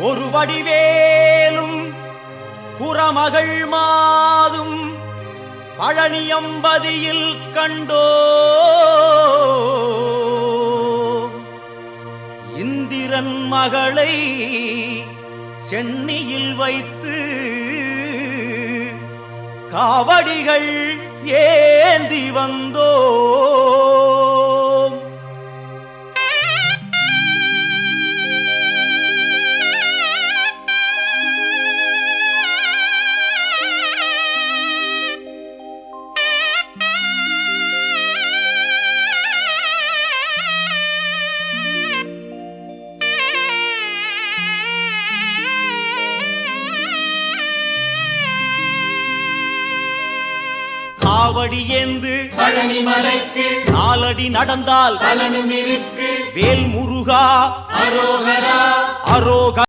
ஒரு வடிவேலும் குறமகள் மாதும் பழனியம்பதியில் கண்டோ இந்திரன் மகளை சென்னியில் வைத்து காவடிகள் ஏந்தி வந்தோ காவடி ஏந்து பழனி மலைக்கு நாலடி நடந்தால் பலனும் இருக்கு. வேல் முருகா அரோகரா அரோகரா.